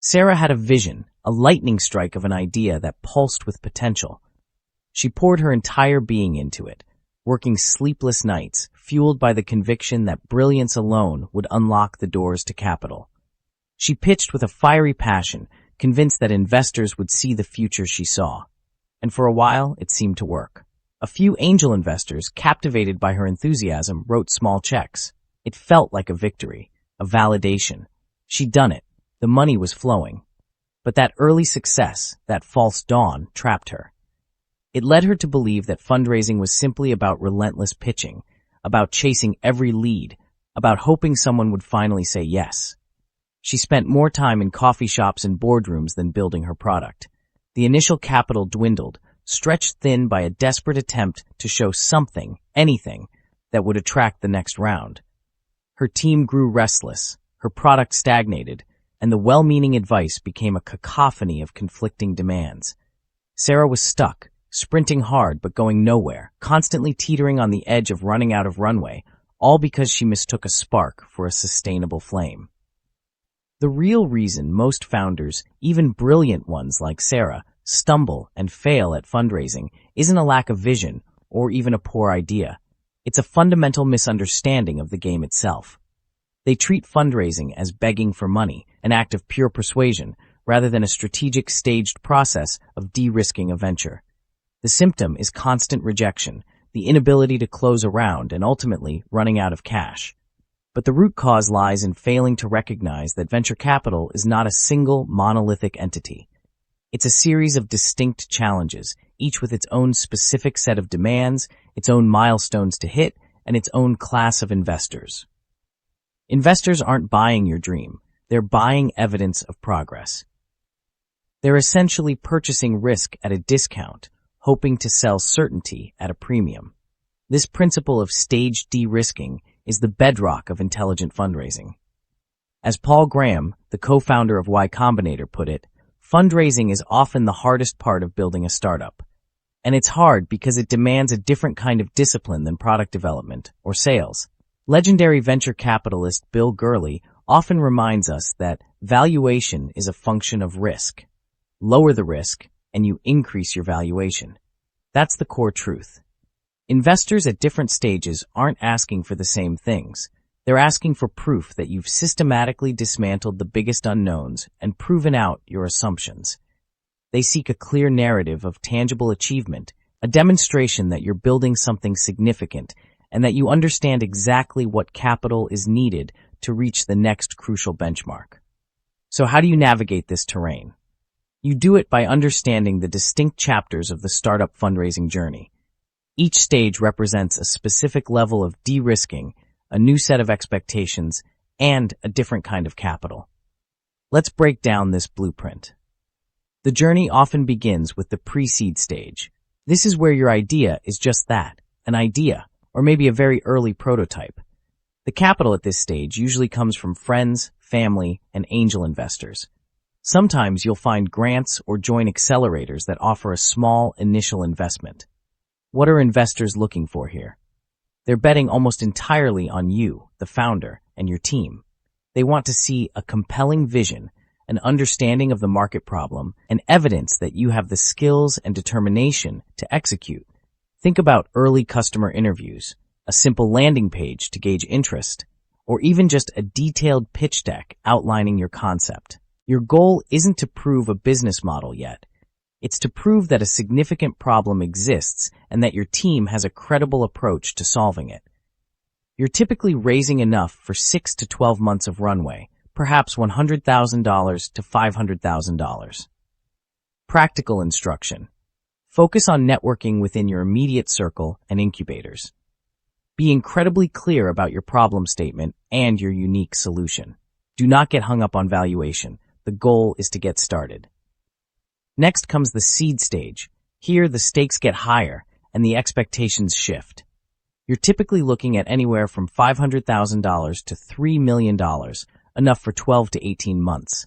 Sarah had a vision, a lightning strike of an idea that pulsed with potential. She poured her entire being into it, working sleepless nights, fueled by the conviction that brilliance alone would unlock the doors to capital. She pitched with a fiery passion, convinced that investors would see the future she saw. And for a while, it seemed to work. A few angel investors, captivated by her enthusiasm, wrote small checks. It felt like a victory, a validation. She'd done it. The money was flowing. But that early success, that false dawn, trapped her. It led her to believe that fundraising was simply about relentless pitching, about chasing every lead, about hoping someone would finally say yes. She spent more time in coffee shops and boardrooms than building her product. The initial capital dwindled, stretched thin by a desperate attempt to show something, anything, that would attract the next round. Her team grew restless, her product stagnated, and the well-meaning advice became a cacophony of conflicting demands. Sarah was stuck, sprinting hard but going nowhere, constantly teetering on the edge of running out of runway, all because she mistook a spark for a sustainable flame. The real reason most founders, even brilliant ones like Sarah, stumble and fail at fundraising isn't a lack of vision or even a poor idea. It's a fundamental misunderstanding of the game itself. They treat fundraising as begging for money, an act of pure persuasion, rather than a strategic, staged process of de-risking a venture. The symptom is constant rejection, the inability to close a round, and ultimately running out of cash. But the root cause lies in failing to recognize that venture capital is not a single monolithic entity. It's a series of distinct challenges, each with its own specific set of demands, its own milestones to hit, and its own class of investors. Investors aren't buying your dream, they're buying evidence of progress. They're essentially purchasing risk at a discount, hoping to sell certainty at a premium. This principle of staged de-risking is the bedrock of intelligent fundraising. As Paul Graham, the co-founder of Combinator, put it, fundraising is often the hardest part of building a startup. And it's hard because it demands a different kind of discipline than product development or sales. Legendary venture capitalist Bill Gurley often reminds us that valuation is a function of risk. Lower the risk, and you increase your valuation. That's the core truth. Investors at different stages aren't asking for the same things. They're asking for proof that you've systematically dismantled the biggest unknowns and proven out your assumptions. They seek a clear narrative of tangible achievement, a demonstration that you're building something significant and that you understand exactly what capital is needed to reach the next crucial benchmark. So how do you navigate this terrain? You do it by understanding the distinct chapters of the startup fundraising journey. Each stage represents a specific level of de-risking, a new set of expectations, and a different kind of capital. Let's break down this blueprint. The journey often begins with the pre-seed stage. This is where your idea is just that, an idea, or maybe a very early prototype. The capital at this stage usually comes from friends, family, and angel investors. Sometimes you'll find grants or joint accelerators that offer a small initial investment. What are investors looking for here? They're betting almost entirely on you, the founder, and your team. They want to see a compelling vision, an understanding of the market problem, and evidence that you have the skills and determination to execute. Think about early customer interviews, a simple landing page to gauge interest, or even just a detailed pitch deck outlining your concept. Your goal isn't to prove a business model yet. It's to prove that a significant problem exists and that your team has a credible approach to solving it. You're typically raising enough for 6 to 12 months of runway, perhaps $100,000 to $500,000. Practical instruction. Focus on networking within your immediate circle and incubators. Be incredibly clear about your problem statement and your unique solution. Do not get hung up on valuation. The goal is to get started. Next comes the seed stage. Here, the stakes get higher and the expectations shift. You're typically looking at anywhere from $500,000 to $3 million, enough for 12 to 18 months.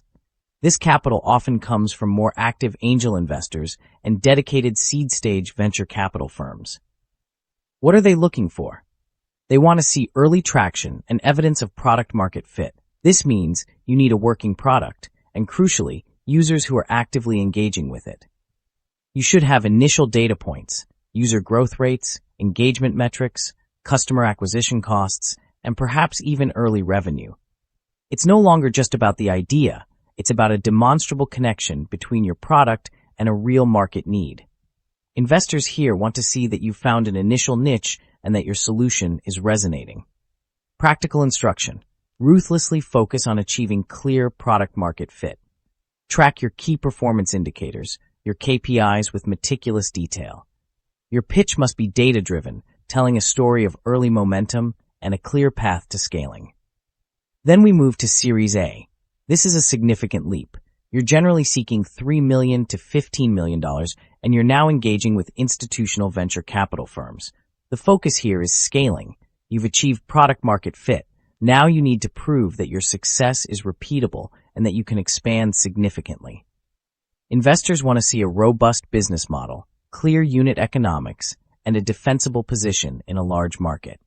This capital often comes from more active angel investors and dedicated seed stage venture capital firms. What are they looking for? They want to see early traction and evidence of product market fit. This means you need a working product, and crucially, users who are actively engaging with it. You should have initial data points, user growth rates, engagement metrics, customer acquisition costs, and perhaps even early revenue. It's no longer just about the idea, it's about a demonstrable connection between your product and a real market need. Investors here want to see that you've found an initial niche and that your solution is resonating. Practical instruction. Ruthlessly focus on achieving clear product-market fit. Track your key performance indicators, your KPIs with meticulous detail. Your pitch must be data-driven, telling a story of early momentum and a clear path to scaling. Then we move to Series A. This is a significant leap. You're generally seeking $3 million to $15 million, and you're now engaging with institutional venture capital firms. The focus here is scaling. You've achieved product-market fit. Now you need to prove that your success is repeatable and that you can expand significantly. Investors want to see a robust business model, clear unit economics, and a defensible position in a large market.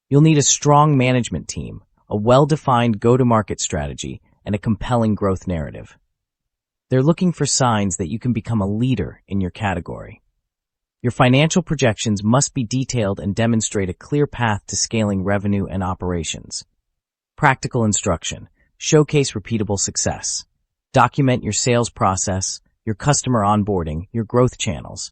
You'll need a strong management team, a well-defined go-to-market strategy, and a compelling growth narrative. They're looking for signs that you can become a leader in your category. Your financial projections must be detailed and demonstrate a clear path to scaling revenue and operations. Practical instruction. Showcase repeatable success. Document your sales process, your customer onboarding, your growth channels.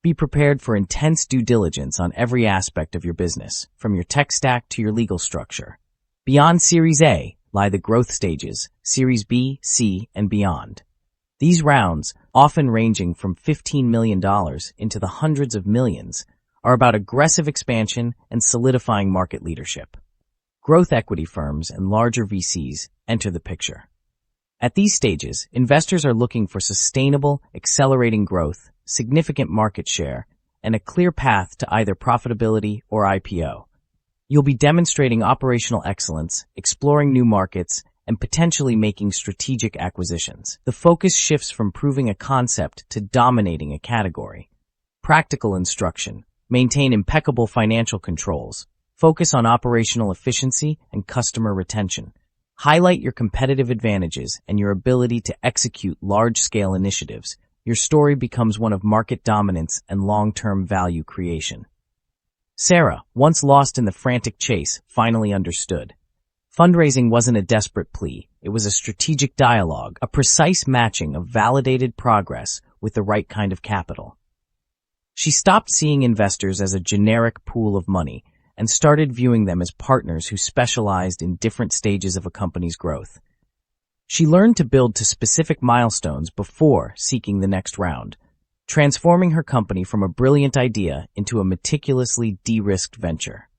Be prepared for intense due diligence on every aspect of your business, from your tech stack to your legal structure. Beyond Series A lie the growth stages, Series B, C, and beyond. These rounds, often ranging from $15 million into the hundreds of millions, are about aggressive expansion and solidifying market leadership. Growth equity firms and larger VCs enter the picture. At these stages, investors are looking for sustainable, accelerating growth, significant market share, and a clear path to either profitability or IPO. You'll be demonstrating operational excellence, exploring new markets, and potentially making strategic acquisitions. The focus shifts from proving a concept to dominating a category. Practical instruction. Maintain impeccable financial controls. Focus on operational efficiency and customer retention. Highlight your competitive advantages and your ability to execute large-scale initiatives. Your story becomes one of market dominance and long-term value creation. Sarah, once lost in the frantic chase, finally understood. Fundraising wasn't a desperate plea. It was a strategic dialogue, a precise matching of validated progress with the right kind of capital. She stopped seeing investors as a generic pool of money and started viewing them as partners who specialized in different stages of a company's growth. She learned to build to specific milestones before seeking the next round, transforming her company from a brilliant idea into a meticulously de-risked venture.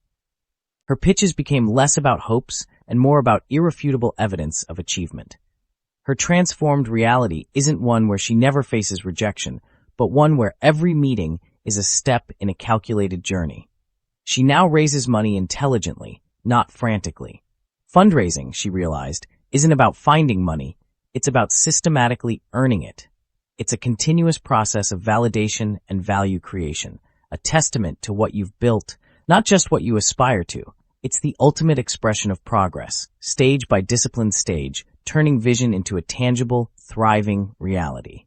Her pitches became less about hopes and more about irrefutable evidence of achievement. Her transformed reality isn't one where she never faces rejection, but one where every meeting is a step in a calculated journey. She now raises money intelligently, not frantically. Fundraising, she realized, isn't about finding money, it's about systematically earning it. It's a continuous process of validation and value creation, a testament to what you've built, not just what you aspire to. It's the ultimate expression of progress, stage by disciplined stage, turning vision into a tangible, thriving reality.